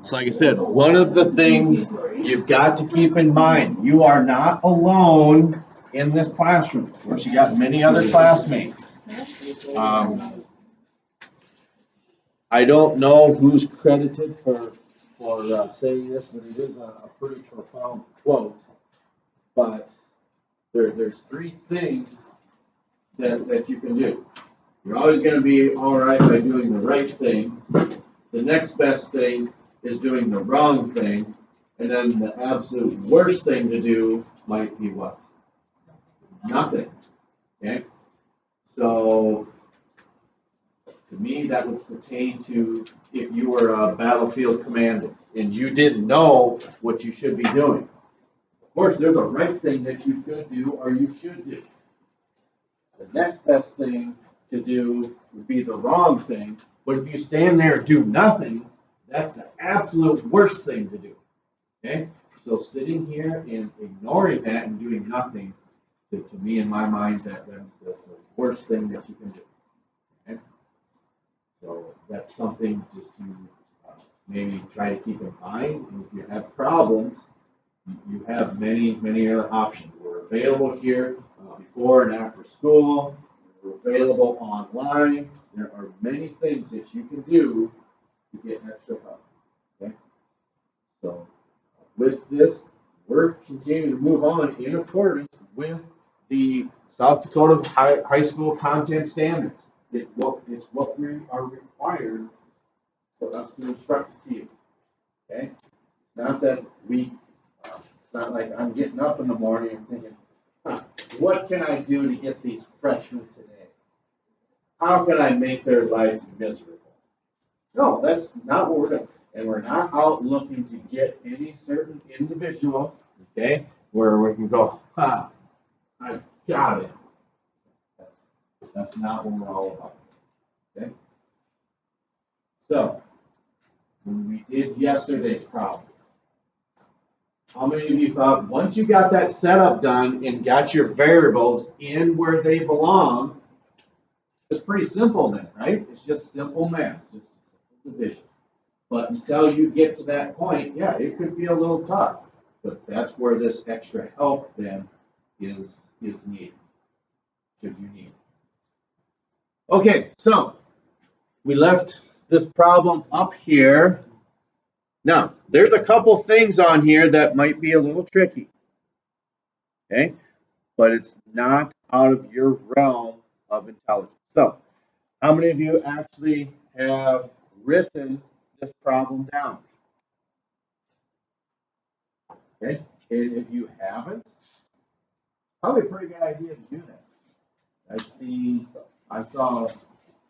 So like I said, one of the things you've got to keep in mind, you are not alone in this classroom. Of course, you got many other classmates. I don't know who's credited for saying this, but it is a pretty profound quote. But there's three things that you can do. You're always going to be all right by doing the right thing. The next best thing is doing the wrong thing. And then the absolute worst thing to do might be what? Nothing. Okay? So, to me, that would pertain to if you were a battlefield commander and you didn't know what you should be doing. Of course, there's a right thing that you could do or you should do. The next best thing to do would be the wrong thing. But if you stand there and do nothing, that's the absolute worst thing to do. Okay? So sitting here and ignoring that and doing nothing, to me, in my mind, that's the worst thing that you can do. Okay? So that's something just to maybe try to keep in mind. And if you have problems, you have many other options. We're available here before and after school. We're available online. There are many things that you can do to get extra help. Okay? So with this, we're continuing to move on in accordance with the South Dakota High School Content Standards. It's what we are required for us to instruct to you. Okay? It's not that it's not like I'm getting up in the morning and thinking, what can I do to get these freshmen today? How can I make their lives miserable? No, that's not what we're doing. And we're not out looking to get any certain individual, okay, where we can go, I got it. That's not what we're all about. Okay? So, when we did yesterday's problem, how many of you thought once you got that setup done and got your variables in where they belong, it's pretty simple then, right? It's just simple math, just simple division. But until you get to that point, yeah, it could be a little tough. But that's where this extra help then is needed, should you need it. Okay, so we left this problem up here. Now, there's a couple things on here that might be a little tricky. Okay, but it's not out of your realm of intelligence. So, how many of you actually have written this problem down? Okay, and if you haven't, probably a pretty good idea to do that. I saw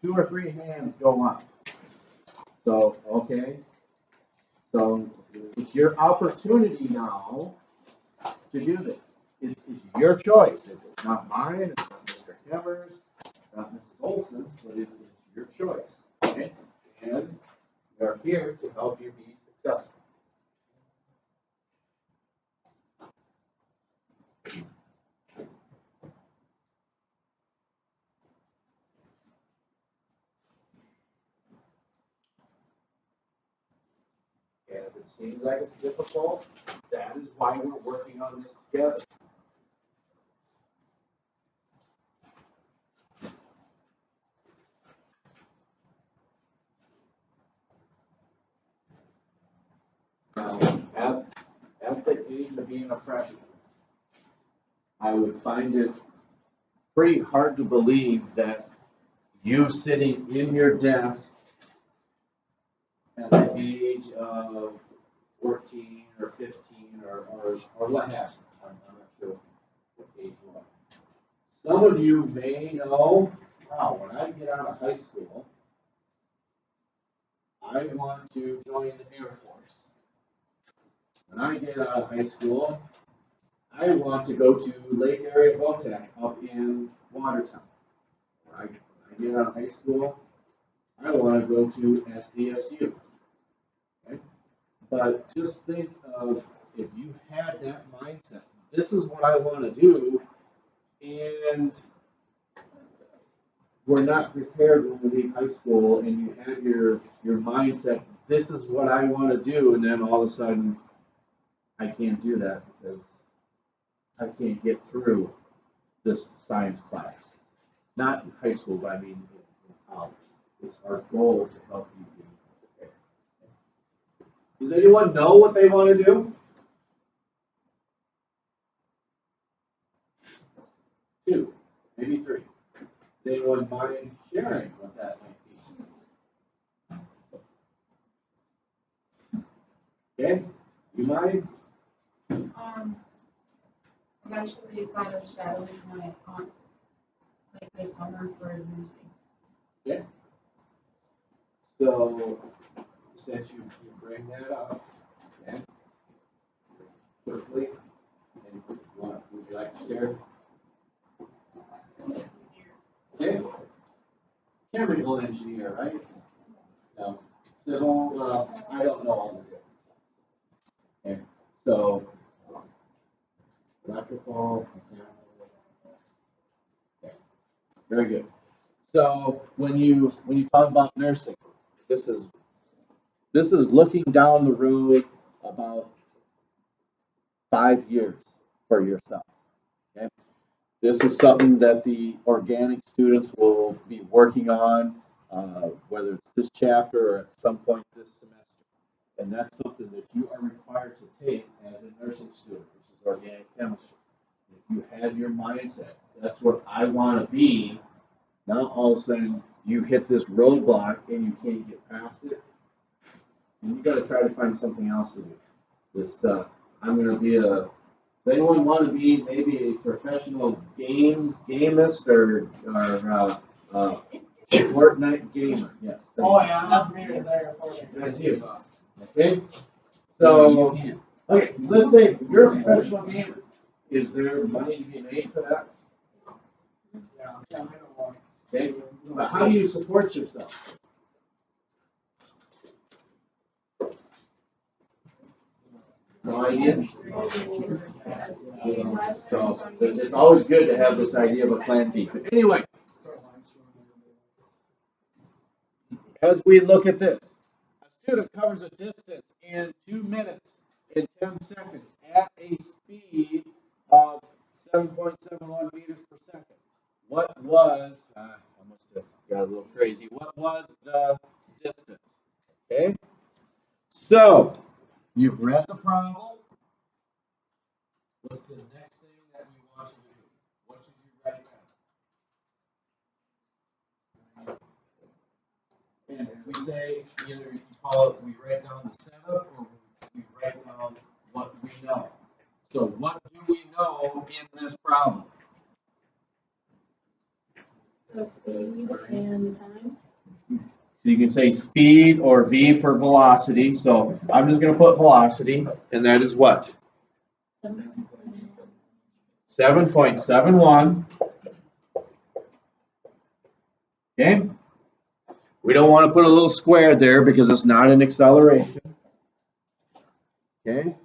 2 or 3 hands go up. So, okay, so it's your opportunity now to do this. It's your choice. It's not mine, it's not Mr. Hemmer's, it's not Mrs. Olson's, but it's your choice. Okay? And we are here to help you be successful. And if it seems like it's difficult, that is why we're working on this together. At the age of being a freshman, I would find it pretty hard to believe that you sitting in your desk at the age of 14 or 15 or what have you. I'm not sure what age you are. Some of you may know, wow, when I get out of high school, I want to join the Air Force. When I get out of high school, I want to go to Lake Area Votech up in Watertown. When I get out of high school, I want to go to SDSU. Okay? But just think of if you had that mindset, this is what I want to do, and we're not prepared when we leave high school, and you have your mindset this is what I want to do, and then all of a sudden, I can't do that because I can't get through this science class. Not in high school, but I mean in college. It's our goal to help you. Does anyone know what they want to do? 2, maybe 3. Does anyone mind sharing what that might be? Okay, you mind? Eventually thought of shadowing my aunt like this summer for nursing. Okay. So since you bring that up, okay, quickly, and would you like to share? Okay. Chemical engineer, right? No. Civil, I don't know all the different. Okay. So electrical, mechanical. Okay. Very good. So when you talk about nursing, this is looking down the road about 5 years for yourself. Okay? This is something that the organic students will be working on, whether it's this chapter or at some point this semester. And that's something that you are required to take as a nursing student, which is organic chemistry. If you have your mindset, that's what I want to be, now all of a sudden you hit this roadblock and you can't get past it, and you got to try to find something else to do. This, I'm going to be a. Does anyone want to be maybe a professional gamist or Fortnite gamer? Yes. Oh yeah, that's me right there. That's you. Okay. So, okay, let's say you're a professional gamer. Is there money to be made for that? Yeah, I know. Okay. But how do you support yourself? No idea. So it's always good to have this idea of a plan B. But anyway, as we look at this, a student covers a distance in 2 minutes and 10 seconds at a speed of 7.71 meters per second. What was, I must have got a little crazy, what was the distance? Okay, so you've read the problem. What's the next thing that we want you to do? What should you write down? And if we say, either you call it, we write down the setup, or we write down what we know. So what do we know in this problem? The speed and time. So you can say speed or V for velocity. So I'm just going to put velocity, and that is what? 7.71. Okay. We don't want to put a little square there because it's not an acceleration. Okay.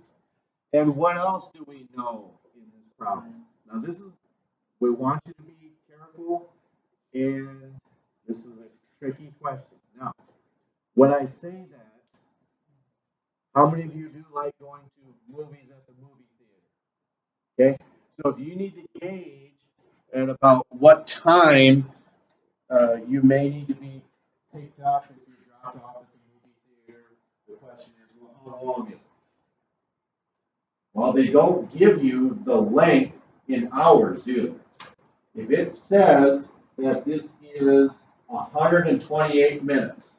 And what else do we know in this problem? Now this is, we want you to be careful, and this is a tricky question. Now, when I say that, how many of you do like going to movies at the movie theater? Okay. So if you need to gauge at about what time you may need to be picked up if you're dropped off at the movie theater, the question is, well, how long is it? Well, they don't give you the length in hours, do they? If it says that this is 128 minutes,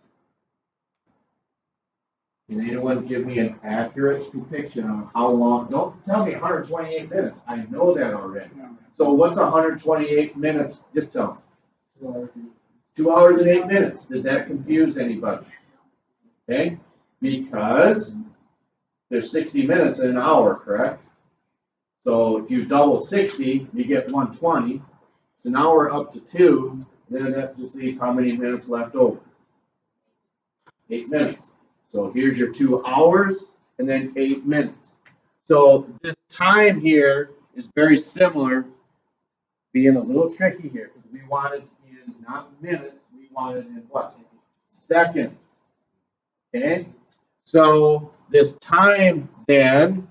can anyone give me an accurate depiction of how long? Don't tell me 128 minutes. I know that already. So what's 128 minutes? Just tell me. 2 hours and 8 minutes. Did that confuse anybody? Okay? Because there's 60 minutes in an hour, correct? So if you double 60, you get 120. So now we're up to 2. Then that just leaves how many minutes left over? 8 minutes. So here's your 2 hours and then 8 minutes. So this time here is very similar, being a little tricky here because we want it in not minutes, we want it in what? Seconds. Okay, so this time then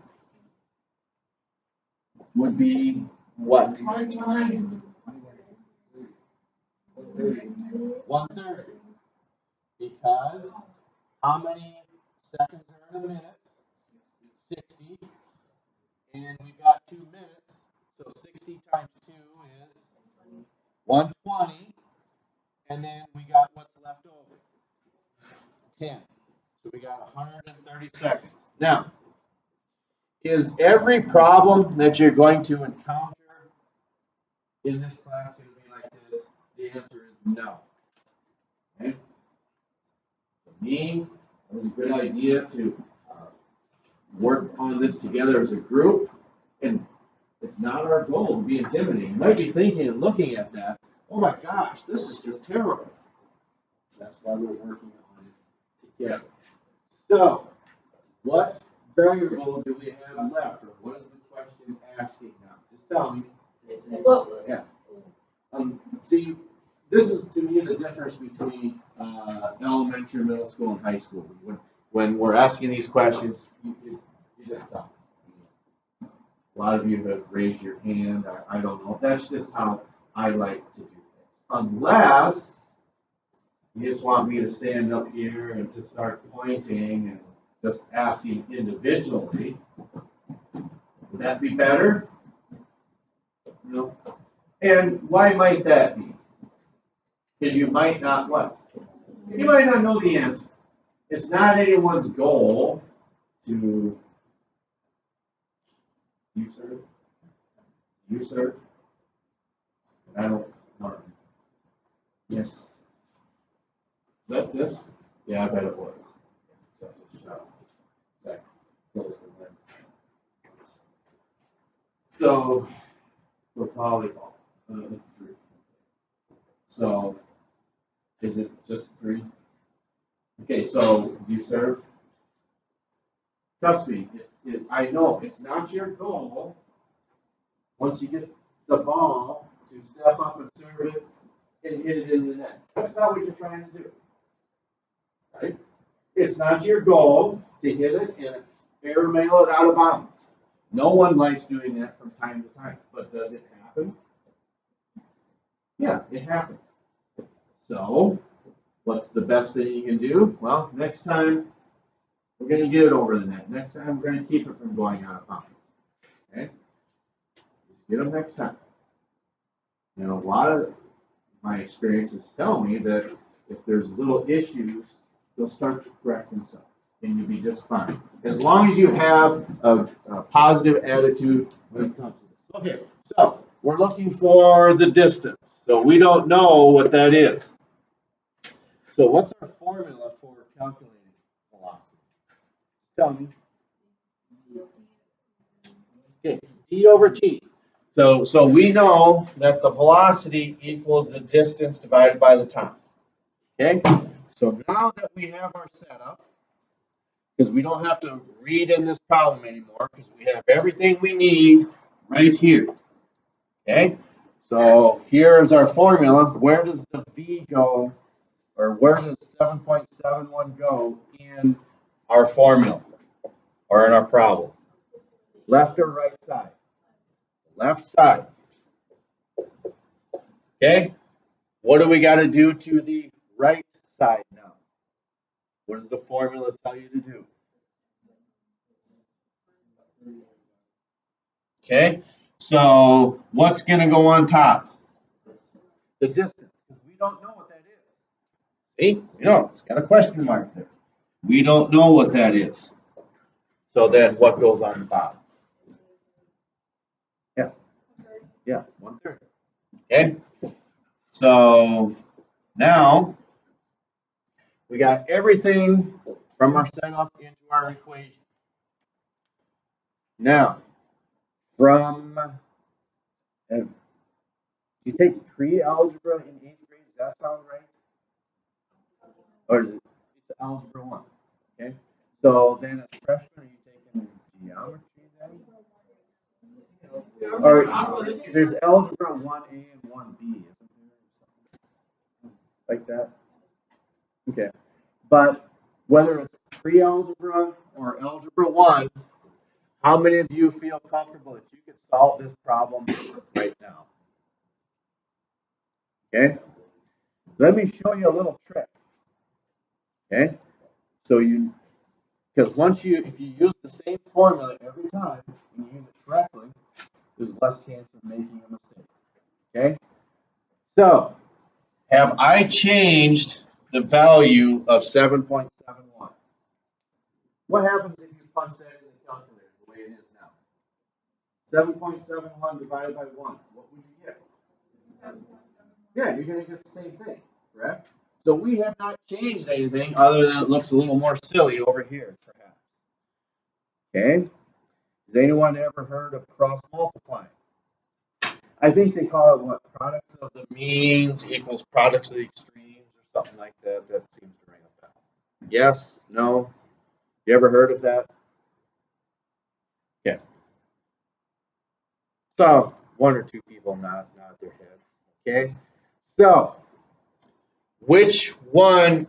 would be what? 1/3. Because how many seconds are in a minute? 60. And we've got 2 minutes. So 60 times 2 is 120. And then we got what's left over? 10. So we got 130 seconds. Now, is every problem that you're going to encounter in this class going to be like this? The answer is no. Okay? For me, it was a good idea to work on this together as a group. And it's not our goal to be intimidating. You might be thinking and looking at that, oh my gosh, this is just terrible. That's why we're working on it together. So, what variable do we have left, or what is the question asking now? Just tell me. Yeah. See, this is to me the difference between elementary, middle school, and high school. When we're asking these questions, you just stop. A lot of you have raised your hand. I don't know. That's just how I like to do things. Unless you just want me to stand up here and to start pointing and just asking individually. Would that be better? No. And why might that be? Because you might not what? You might not know the answer. It's not anyone's goal to usurp. I don't know. Yes. That's this? Yeah, I bet it was. So, for volleyball, 3. So, is it just 3? Okay, so you serve. Trust me, I know it's not your goal once you get the ball to step up and serve it and hit it in the net. That's not what you're trying to do, right? It's not your goal to hit it and airmail it out of bounds. No one likes doing that from time to time, but does it happen? Yeah, it happens. So, what's the best thing you can do? Well, next time, we're going to get it over the net. Next time, we're going to keep it from going out of bounds. Okay? Just get them next time. And a lot of my experiences tell me that if there's little issues, they'll start to correct themselves, and you'll be just fine. As long as you have a positive attitude when it comes to this. Okay, so we're looking for the distance. So we don't know what that is. So what's our formula for calculating velocity? Tell me. Okay, d over t. So we know that the velocity equals the distance divided by the time. Okay? So now that we have our setup, because we don't have to read in this problem anymore, because we have everything we need right here. Okay? So here is our formula. Where does the v go, or where does 7.71 go in our formula, or in our problem? Left or right side? Left side. Okay? What do we got to do to the right side now? What does the formula tell you to do? Okay? So what's going to go on top? The distance. Because we don't know what that is. See? We don't. It's got a question mark there. We don't know what that is. So then what goes on the bottom? Yes. Yeah, 1/3. Okay? So now we got everything from our setup into our equation. Now, from, you take pre-algebra in 8th grade, does that sound right? Or is it, it's algebra 1, okay? So then as freshman, are you taking geometry then? Or there's algebra 1A and 1B, isn't there? Like that? Okay. But whether it's pre-algebra or algebra 1, how many of you feel comfortable that you can solve this problem right now? Okay, let me show you a little trick. Okay, so because if you use the same formula every time and you use it correctly, there's less chance of making a mistake. Okay, so have I changed the value of 7.71? What happens if you punch that in the calculator the way it is now? 7.71 divided by 1, what would you get? 7.7. Yeah, you're going to get the same thing, correct? So we have not changed anything other than it looks a little more silly over here, perhaps. Okay? Has anyone ever heard of cross multiplying? I think they call it what? Products of the means equals products of the extremes or something like that. That seems to ring a bell. Yes? No? You ever heard of that? Yeah. So, one or two people nod their heads. Okay? So, which one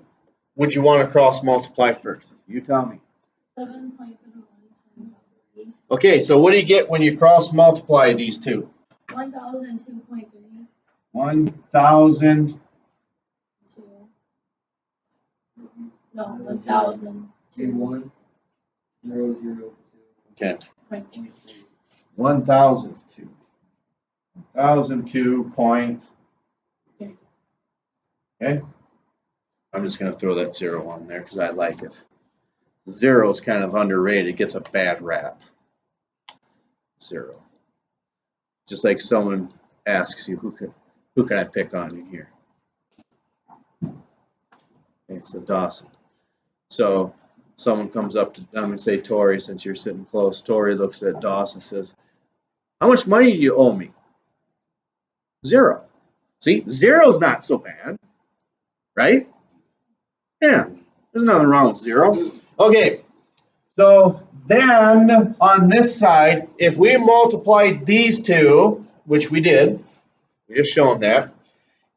would you want to cross multiply first? You tell me. 7.71 times 3. Okay, so what do you get when you cross multiply these two? 1002.3. 1,000. 2. No, 1,000. 1, 0, 0, Okay. 2.3. 1,002. 1,002 point. Okay. I'm just going to throw that 0 on there because I like it. 0 is kind of underrated. It gets a bad rap. 0. Just like someone asks you, who can I pick on in here? Okay, so Dawson. So someone comes up to, I'm going to say Tori, since you're sitting close. Tori looks at Dawson and says, how much money do you owe me? 0. See, 0 is not so bad, right? Yeah, there's nothing wrong with 0. Okay, so then on this side, if we multiply these two, which we did, we just shown that,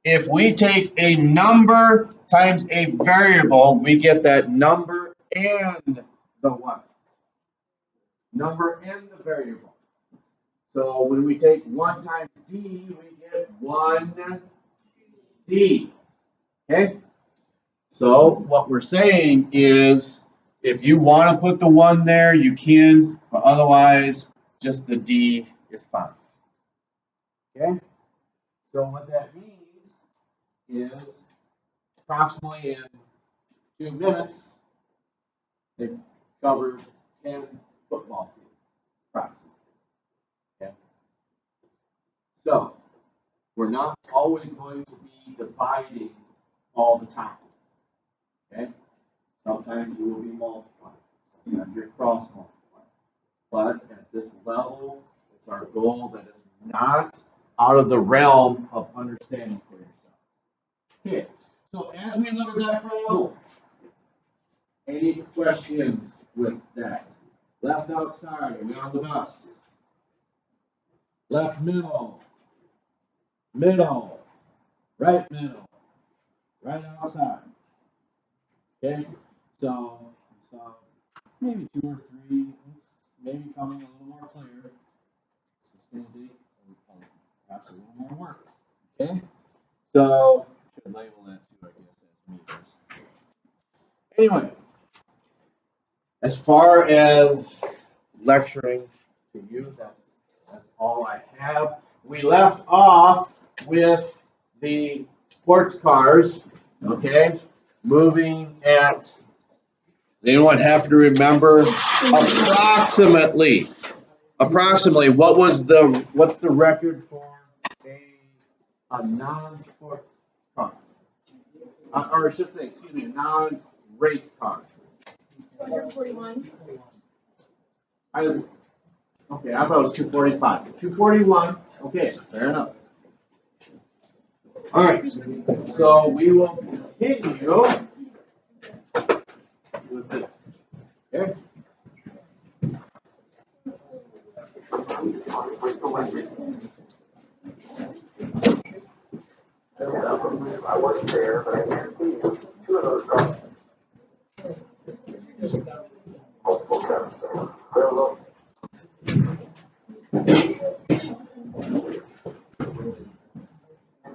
if we take a number times a variable, we get that number and the what? Number and the variable. So when we take 1 times d, we get 1d. Okay? So what we're saying is, if you want to put the 1 there, you can, but otherwise, just the d is fine. Okay? So what that means is approximately in 2 minutes, they've covered 10 football fields, approximately. Okay? So we're not always going to be dividing all the time. Okay? Sometimes you will be multiplying. Sometimes you're cross multiplying. But at this level, it's our goal that it's not out of the realm of understanding for yourself. Okay, so as we look at that problem, any questions with that? Left outside, are we on the bus? Left middle, middle, right middle, right outside. Okay, so maybe 2 or 3, it's maybe coming a little more clear. It's going to take perhaps a little more work. Okay, so should label that too, I guess, as meters. Anyway, as far as lecturing to you, that's all I have. We left off with the sports cars. Okay, moving at. Does anyone happen to remember approximately what's the record for a non-sports car? Or I should say, excuse me, a non-race car. 241. I thought it was 245. 241. Okay, fair enough. All right, so we will continue with this. Okay. I wasn't there, but I guarantee you, 2 of those cars.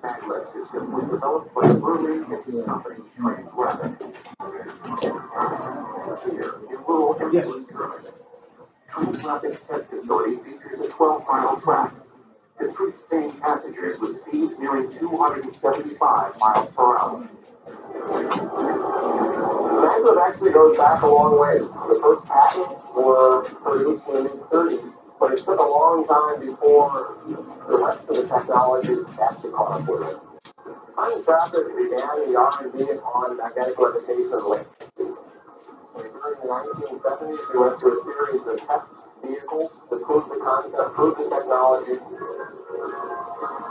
maglev system was developed by early in company trained weapons. Here, in rural Hamburg, Germany, train rapid test facility features a 12-mile track. The treats paying passengers with speeds nearing 275 miles per hour. Maglev actually goes back a long ways. The first patents were produced in the mid-30s, but it took a long time before the rest of the technology actually caught up with it. Time traffic began the R&D on magnetic levitation and link. During the 1970s, we went through a series of test vehicles to prove the concept, prove the technology.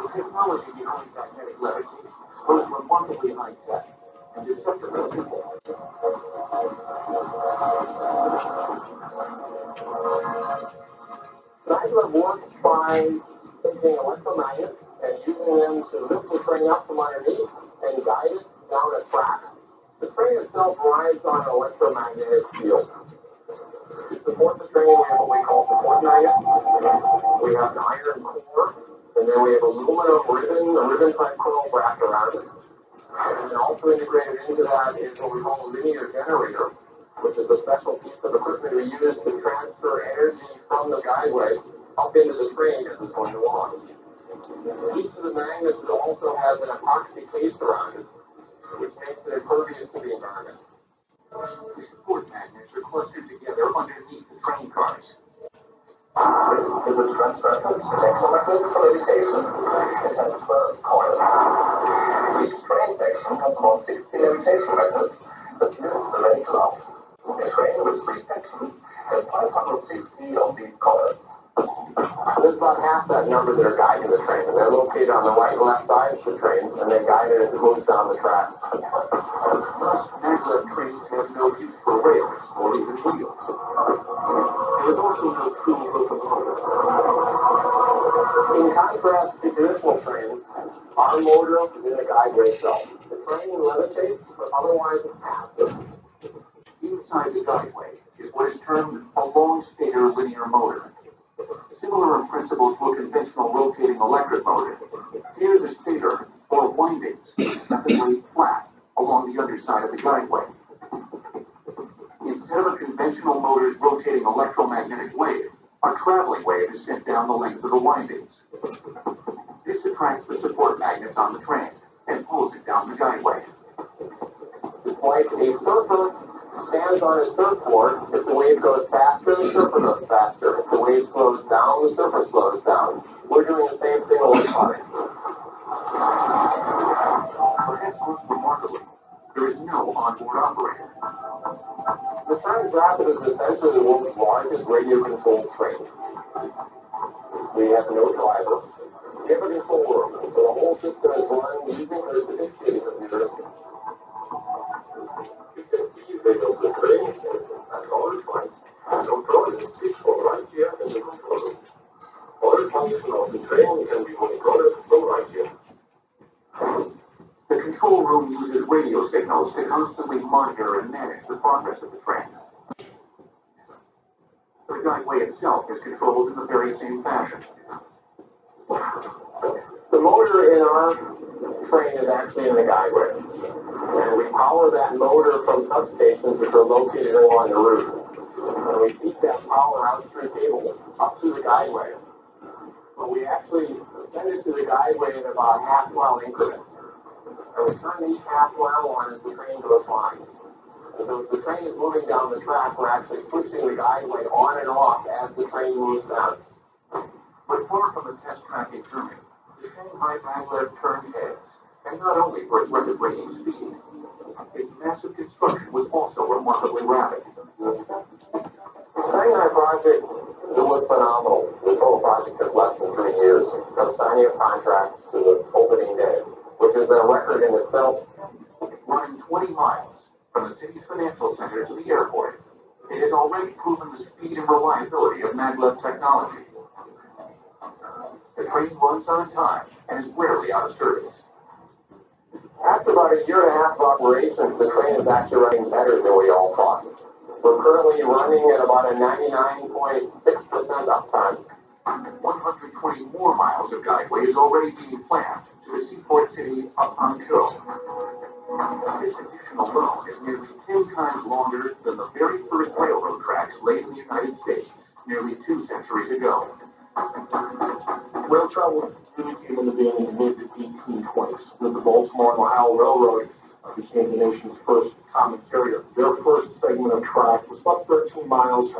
The technology behind magnetic levitation was remarkably high-tech and deceptively simple. Maglev works by taking electromagnets and using them to lift the train up from underneath and guide it down a track. The train itself rides on an electromagnetic field. To support the train, we have what we call support magnets. We have an iron core, and then we have aluminum ribbon, a ribbon-type coil wrapped around it. And then also integrated into that is what we call a linear generator, which is a special piece of equipment we use to transfer energy from the guideway up into the train as it's going along. Each of the magnets also has an epoxy case around it, which makes it impervious to the environment. The support magnets are clustered together underneath the train cars. This is a transfer method for levitation. It has 12 coils. Each train section has about 60 levitation methods that use the main cloth. A train with 3 sections has 560 of these coils. There's about half that number that are guiding the train, and they're located on the right and left sides of the train, and they guide it as it moves down the track. Most maglev trains have no use for rails or even wheels. There is also no true locomotive. In contrast to traditional trains, our motor is in the guideway itself. The train levitates, but otherwise it's passive. Inside the guideway is what is termed a long-stator linear motor. Similar in principle to a conventional rotating electric motor, here the stator, or windings, method laid flat along the underside of the guideway. Instead of a conventional motor's rotating electromagnetic wave, a traveling wave is sent down the length of the windings. This attracts the support magnets on the train and pulls it down the guideway. It's like a surfer stands on his surfboard. If the wave goes faster, the surfer goes faster. If the wave slows down, the surfer slows down. We're doing the same thing electronically. Perhaps most remarkably, there is no onboard operator. The Trans-Rapid is essentially the world's largest radio-controlled train. We have no driver. We have a control room, so the whole system is run using the sophisticated computers. You can see visuals of the train at all times. No problem. It's right here in the control room. All function of the train can be monitored from right here. The control room uses radio signals to constantly monitor and manage the progress of the train. The guideway itself is controlled in the very same fashion. The motor in our train is actually in the guideway, and we power that motor from substations which are located along the route. And we feed that power out through cables up to the guideway. But we actually send it to the guideway in about half-mile increments. And we turn each half-mile on as the train goes by. And so if the train is moving down the track, we're actually pushing the guideway on and off as the train moves down. But far from a test track in Germany, the Shanghai maglev turned heads, and not only for its record-breaking speed. Its massive construction was also remarkably rapid. The Shanghai project was phenomenal. The total project took less than 3 years, from signing of contracts to the opening day, which is a record in itself. Running 20 miles from the city's financial center to the airport, it has already proven the speed and reliability of maglev technology. The train runs on time and is rarely out of service. After about a year and a half of operations, the train is actually running better than we all thought. We're currently running at about a 99.6% uptime. 120 more miles of guideway is already being planned to the seaport city of Hangzhou. This additional loan is nearly 10 times longer than the very first railroad tracks laid in the United States nearly 2 centuries ago. Rail travel really came into being in the mid-1820s when the Baltimore and Ohio Railroad became the nation's first common carrier. Their first segment of track was about 13 miles.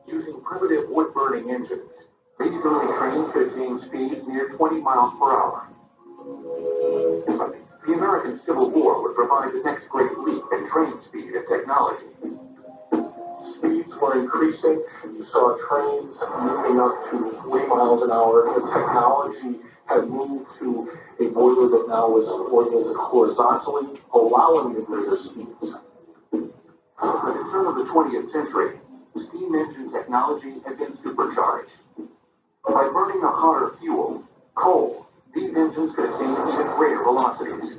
Using primitive wood-burning engines, these early trains could attain speeds near 20 miles per hour. The American Civil War would provide the next great leap in train speed and technology. Speeds were increasing. You saw trains moving up to 40 miles an hour. The technology had moved to a boiler that now was oriented horizontally, allowing the greater speeds. By the turn of the 20th century, steam engine technology had been supercharged. By burning a hotter fuel, coal, these engines could attain even greater velocities.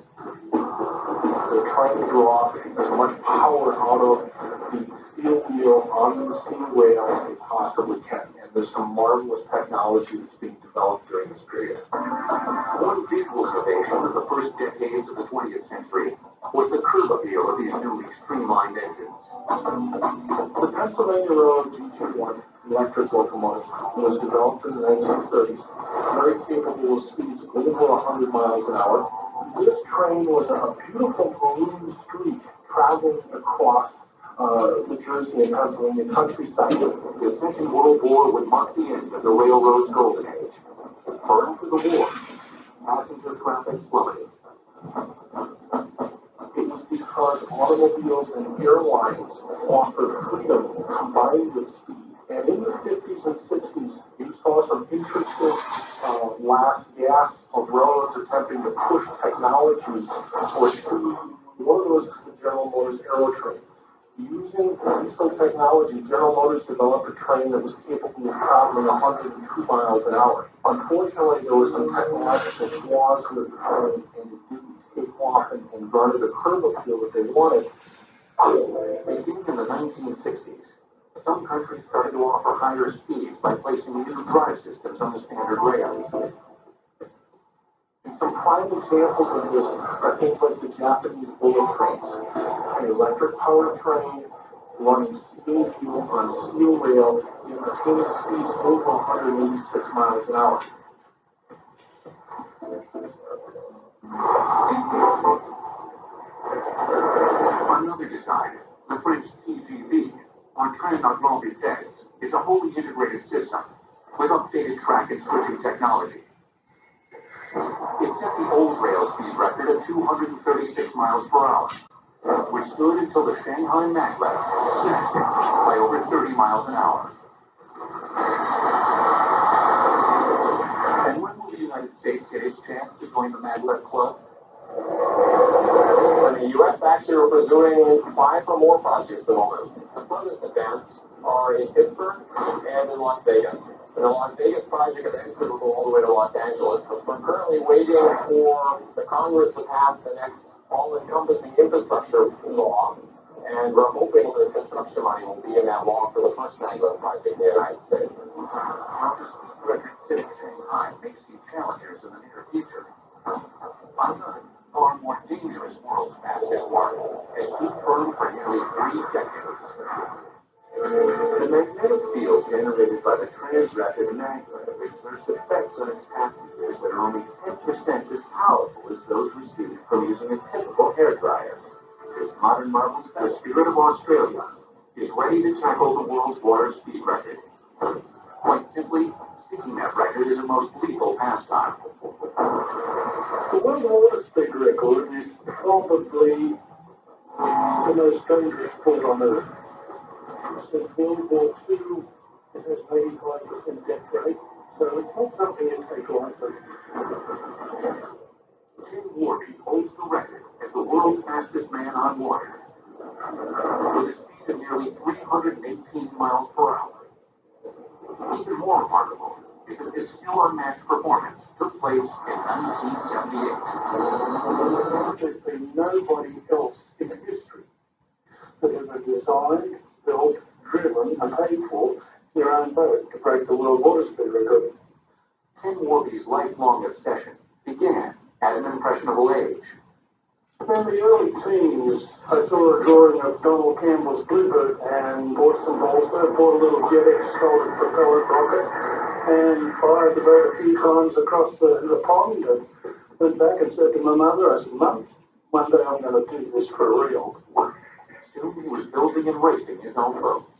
They're trying to draw as much power out of the steel wheel on the steel rail as they possibly can. And there's some marvelous technology that's being developed during this period. One visual innovation of the first decades of the 20th century was the curb appeal of these newly streamlined engines. The Pennsylvania Railroad G21 electric locomotive was developed in the 1930s, very capable of speeds over 100 miles an hour. This train was a beautiful maroon streak traveling across New Jersey and Pennsylvania countryside. The Second World War would mark the end of the railroad's golden age. For after the war, passenger traffic plummeted. It was because automobiles and airlines offered freedom combined with speed. And in the 50s and 60s, you saw some interesting last gasps of railroads attempting to push technology for speed. One of those is the General Motors Aerotrain. Using diesel technology, General Motors developed a train that was capable of traveling 102 miles an hour. Unfortunately, there were some technological flaws with the train, and it didn't take off and garner the curb appeal that they wanted. Beginning in the 1960s, some countries started to offer higher speeds by placing new drive systems on the standard rails. And some prime examples of this are things like the Japanese bullet trains, an electric powered train running steel fuel on steel rail and attaining speeds over 186 miles an hour. Another design, the French TGV, or Train à Grande Vitesse, is a wholly integrated system with updated track and switching technology. It set the old rail speed record at 236 miles per hour, which stood until the Shanghai maglev smashed it by over 30 miles an hour. And when will the United States get its chance to join the maglev club? In the U.S., actually, we're pursuing 5 or more projects at the moment. The furthest advanced are in Pittsburgh and in Las Vegas. And the Las Vegas project eventually will go all the way to Los Angeles. But we're currently waiting for the Congress to pass the next all-encompassing infrastructure law. And we're hoping that construction money will be in that law for the first maglev project in the United States. While the speed record setting Shanghai may see challengers in the near future, another, far more dangerous world's fastest one has been firm for nearly 3 decades. The magnetic field generated by the transrapid maglev exerts effects on its passengers that are only 10% as powerful as those received from using a typical hairdryer. This modern marvel, the Spirit of Australia, is ready to tackle the world's water speed record. Quite simply, sticking that record is a most lethal pastime. The world water speed record is probably the most dangerous sport on earth. Since World War II, it has 85% death rate, so it's not something you take lightly. Tim Warby holds the record as the world's fastest man on water, with a speed of nearly 318 miles per hour. Even more remarkable is that this still unmatched performance took place in 1978. There's been nobody else in history that ever designed, fishermen are paid for their own boat to break the world water speed record. Ken Warby's lifelong obsession began at an impressionable age. In the early teens, I saw a drawing of Donald Campbell's Bluebird and bought some bolster, bought a little JetX coated propellant rocket, and fired the boat a few times across the pond, and went back and said to my mother, I said, Mum, one day I'm going to do this for real. Soon he was building and racing his own boats.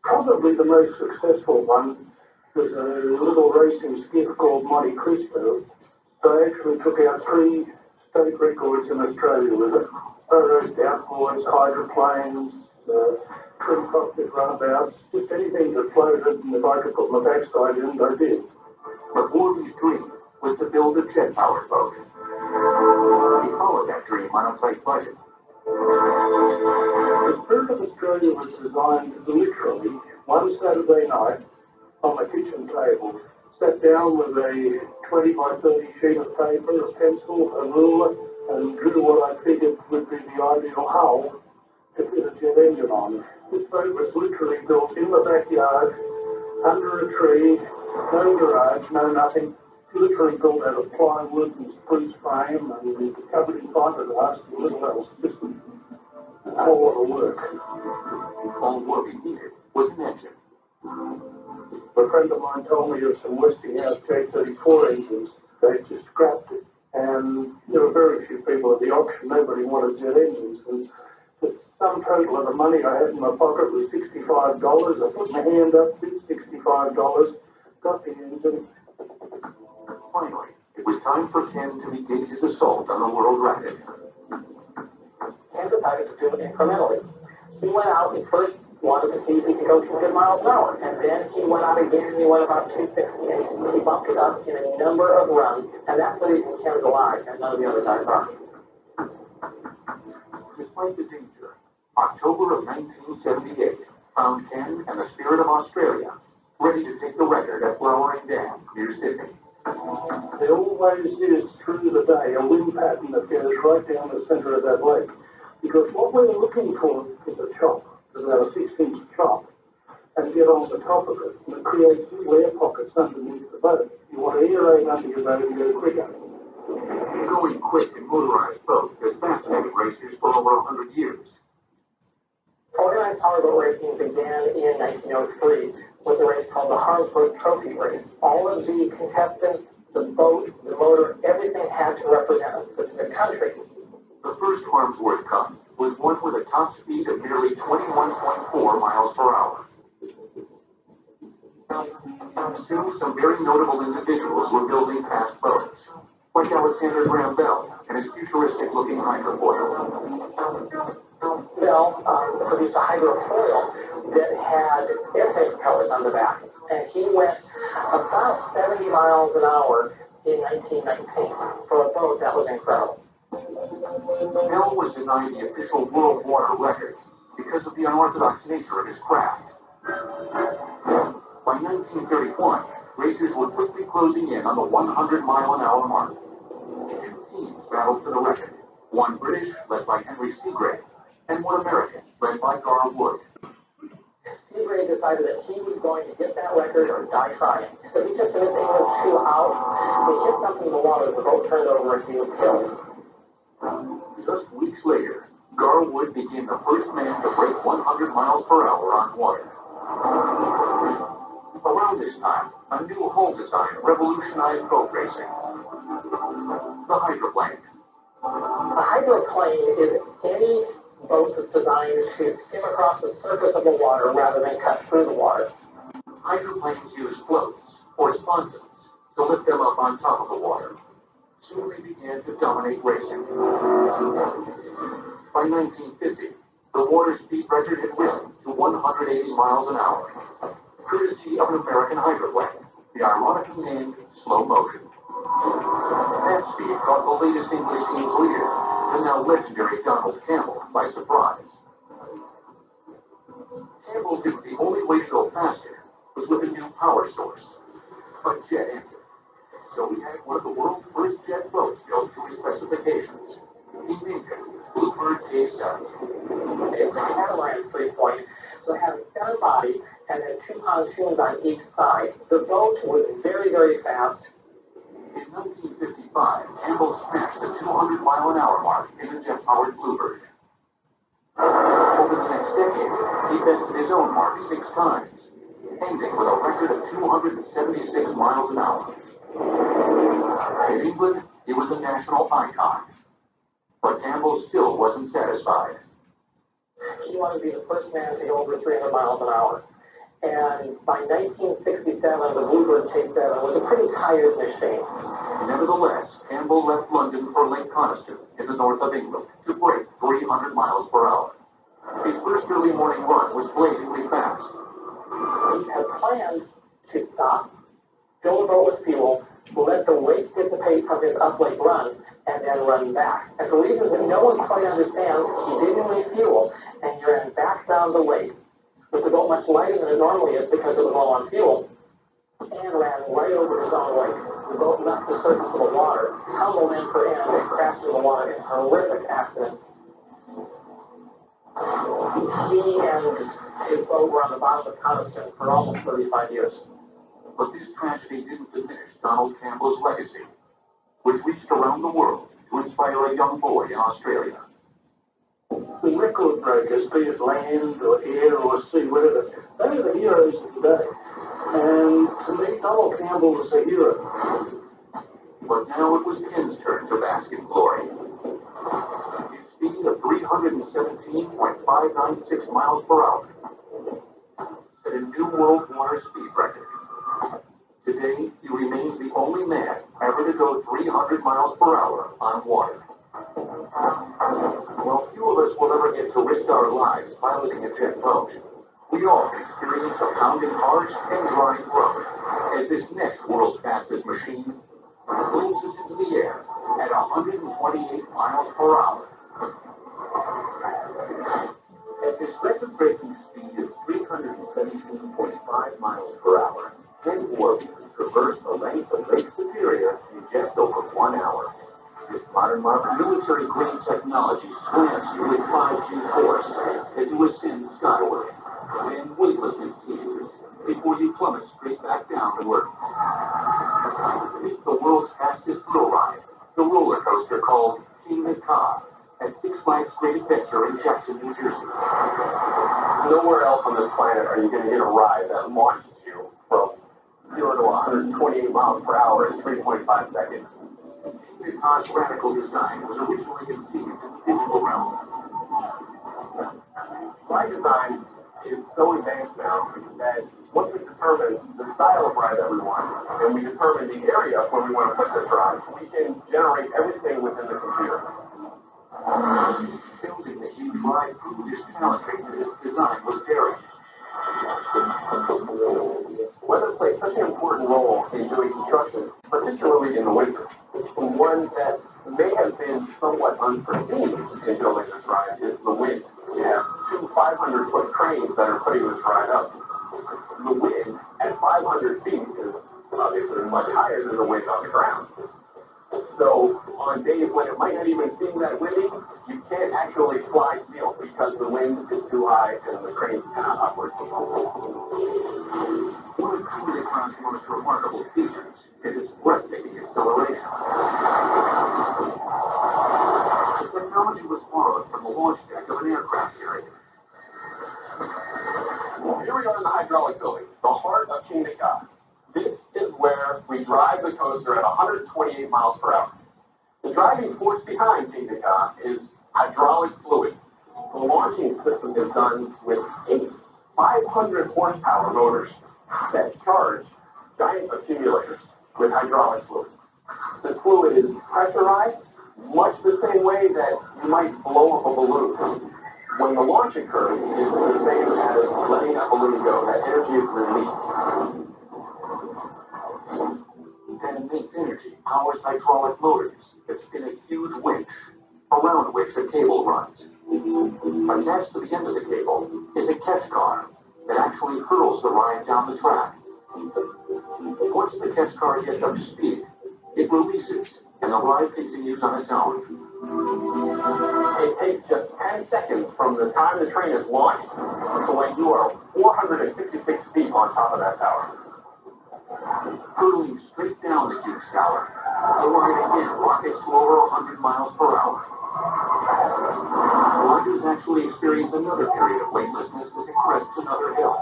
Probably the most successful one was a little racing skiff called Monte Cristo. I actually took out 3 state records in Australia with it. Photos, outboards, hydroplanes, twin cockpit runabouts, just anything that floated, and if I could put my backside in, I did. But Warby's dream was to build a jet-powered boat. He followed that dream on a tight budget. The Spirit of Australia was designed literally one Saturday night on my kitchen table. Sat down with a 20 by 30 sheet of paper, a pencil, a ruler, and drew what I figured would be the ideal hull to fit a jet engine on. This boat was literally built in the backyard, under a tree, no garage, no nothing. Literally built out of plywood and spruce frame and covered in fiberglass and little else. Just a whole lot of work. All Warby needed was an engine. A friend of mine told me of some Westinghouse J34 engines. They just scrapped it. And there were very few people at the auction. Nobody wanted jet engines. And the sum total of the money I had in my pocket was $65. I put my hand up, bid $65, got the engine. Finally, it was time for Ken to begin his assault on the world record. Ken decided to do it incrementally. He went out and first wanted to see if he could go 200 miles an hour. And then he went out again and he went about 260. And he bumped it up in a number of runs. And that's the reason Ken's alive and none of the other guys are. Despite the danger, October of 1978 found Ken and the Spirit of Australia ready to take the record at Flowering Dam near Sydney. There always is, through the day, a wind pattern that goes right down the centre of that lake. Because what we're looking for is a chop, about a 6-inch chop, and get on the top of it. And it creates little air pockets underneath the boat. You want to aerate under your boat and go quicker. Going quick in motorized boats has fascinated racers for over 100 years. Organized powerboat racing began in 1903 with a race called the Harmsburg Trophy Race. All of the contestants, the boat, the motor, everything had to represent a specific country. The first Harmsworth Cup was won with a top speed of nearly 21.4 miles per hour. Soon, some very notable individuals were building fast boats, like Alexander Graham Bell and his futuristic-looking hydrofoil. Bell produced a hydrofoil that had airplane propellers on the back, and he went about 70 miles an hour in 1919. For a boat, that was incredible. Bell was denied the official world water record because of the unorthodox nature of his craft. By 1931, racers were quickly closing in on the 100-mile-an-hour mark. 2 teams battled for the record, one British, led by Henry Seagrave, and one American, led by Gar Wood. Seagrave decided that he was going to get that record or die trying. So he took the English 2 out, he hit something in the water, the boat turned over, and he was killed. Just weeks later, Gar Wood became the first man to break 100 miles per hour on water. Around this time, a new hull design revolutionized boat racing. The hydroplane. A hydroplane is any boat that's designed to skim across the surface of the water rather than cut through the water. Hydroplanes use floats, or sponsons, to lift them up on top of the water. Soon they began to dominate racing. By 1950, the water speed record had risen to 180 miles an hour, courtesy of an American hydroplane, the ironically named Slow Motion. That speed caught the latest English team's leader, the now legendary Donald Campbell, by surprise. Campbell knew the only way to go faster was with a new power source, a jet engine. So he had one of the world's first jet boats built to his specifications. He named it Bluebird K7. It's a catamaran 3-point So having center body and then two pontoons on each side, the boat was very, very fast. In 1955, Campbell smashed the 200-mile-an-hour mark in the jet-powered Bluebird. Over the next decade, he bested his own mark 6 times, ending with a record of 276 miles an hour. In England, he was a national icon. But Campbell still wasn't satisfied. He wanted to be the first man to go over 300 miles an hour. And by 1967, the Bluebird Chase 7 was a pretty tired machine. Nevertheless, Campbell left London for Lake Coniston in the north of England to break 300 miles per hour. His first early morning run was blazingly fast. He had planned to stop, fill the boat with fuel, let the weight dissipate from his up-lake run, and then run back. And for reasons that no one quite understands, he didn't refuel, and he ran back down the lake with the boat much lighter than it normally is because it was all on fuel, and ran right over his own lake. The boat left the surface of the water, tumbled in for end, and crashed into the water in a horrific accident. He and his boat were on the bottom of Coniston for almost 35 years. But this tragedy didn't diminish Donald Campbell's legacy, which reached around the world to inspire a young boy in Australia. The record breakers, be it land or air or sea, whatever, they are the heroes of today. And to me, Donald Campbell was a hero. But now it was Ken's turn to bask in glory. His speed of 317.596 miles per hour set a new world water speed record. Today, he remains the only man ever to go 300 miles per hour on water. While few of us will ever get to risk our lives piloting a jet boat, we all experience a pounding heart and dry throat as this next world's fastest machine blows us into the air at 128 miles per hour. At this record-breaking speed of 317.5 miles per hour, Ken Warby traversed the length of Lake Superior in just over 1 hour. This modern military-grade technology slams you with 5G force as you ascend skyward, when weightlessness teases before you plummet straight back down to earth. It's the world's fastest thrill ride, the roller coaster called King Ka at Six Flags Great Adventure in Jackson, New Jersey. Nowhere else on this planet are you going to get a ride that launches you from 0 to 128 miles per hour in 3.5 seconds. King Ka's radical design was originally conceived in the digital realm. Ride design is so advanced now that once we determine the style of ride that we want, and we determine the area where we want to put this ride, we can generate everything within the computer. Building the huge ride proved as challenging as its design was daring. Weather plays such an important role in doing construction, particularly in the winter. One that may have been somewhat unforeseen in building this ride is the wind. We have two 500-foot cranes that are putting this ride up. The wind at 500 feet is obviously much higher than the wind on the ground. So on days when it might not even seem that windy, you can't actually fly steel because the wind is too high and the crane cannot operate. One of King Ka's most remarkable features is its breathtaking acceleration. The technology was borrowed from the launch deck of an aircraft carrier. Here we are in the hydraulic building, the heart of King Ka. This is where we drive the coaster at 128 miles per hour. The driving force behind King Ka is hydraulic fluid. The launching system is done with 8 500 horsepower motors that charge giant accumulators with hydraulic fluid. The fluid is pressurized much the same way that you might blow up a balloon. When the launch occurs, it's the same as letting that balloon go. That energy is released. And innate energy powers hydraulic motors that spin a huge winch, around which a cable runs. Attached to the end of the cable is a catch car that actually hurls the ride down the track. Once the catch car gets up to speed, it releases, and the ride continues on its own. It takes just 10 seconds from the time the train is launched to when you are 456 feet on top of that tower. Hurtling straight down the huge tower, the line again rockets to over 100 miles per hour. Gliders actually experience another period of weightlessness as it crests another hill.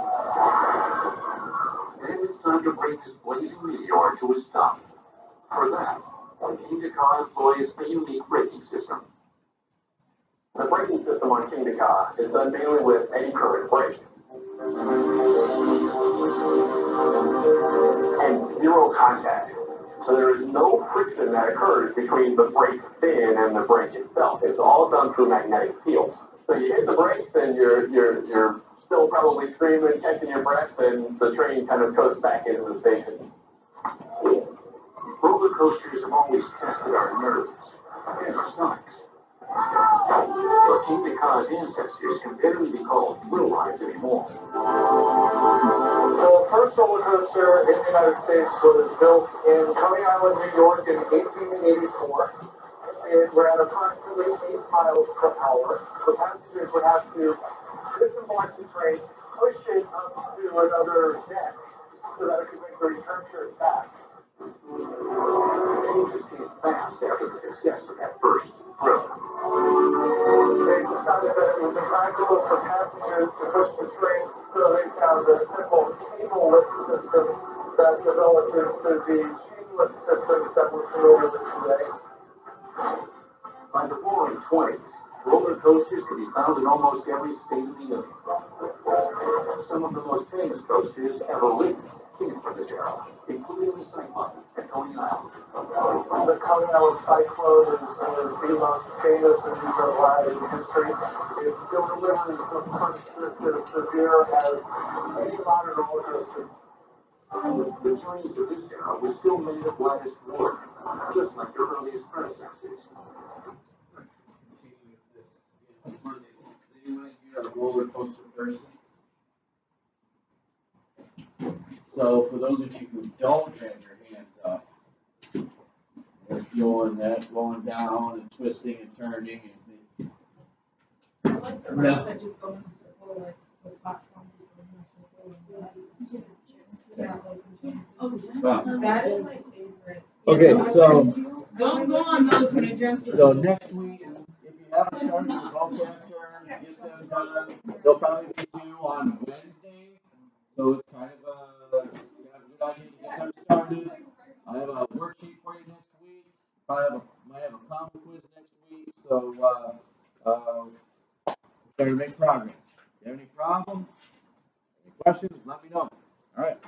Then it's time to bring this blazing meteor to a stop. For that, Kingda employs a unique braking system. The braking system on Kingda is done mainly with eddy current brakes. And zero contact. So there is no friction that occurs between the brake fin and the brake itself. It's all done through magnetic fields. So you hit the brakes and you're still probably screaming, catching your breath, and the train kind of goes back into the station. Roller coasters have always tested our nerves and our stomachs. But Kingda's ancestors can barely be called thrill rides anymore. The first roller coaster in the United States was built in Coney Island, New York in 1884. It ran approximately 8 miles per hour. The passengers would have to disembark the train, push it up to another deck so that it could make the return trip back. Changes came fast after the success of that first thrill. They decided that it was impractical for passengers to push the train, so they found a simple cable lift system that developed into the chain lift systems that we're familiar with today. By the roaring 20s, roller coasters could be found in almost every state in the union. Some of the most famous coasters ever ridden came from this era, including the Cyclone at Coney Island. The Coney Island Cyclone is the most famous and used ride in history. It still delivers the punch just as severe as any modern roller coaster. The trains of this era were still made of latticed wood, just like their earliest predecessors. Continue with this. Monday. Is anyone here a roller coaster person? So for those of you who don't have your hands up, they're feeling that going down and twisting and turning and I like the routes that just go in a circle, like the platform just goes in a circle. Yeah, like that is my favorite. Okay, Yeah, so- don't go on those when I jump. so next week, if you haven't started your vocab terms, get them done. They'll probably be due on Wednesday, so it's kind of a good idea to get them started. I have a worksheet for you next week. Might have a common quiz next week, so try to make progress. If you have any problems, any questions, let me know. All right.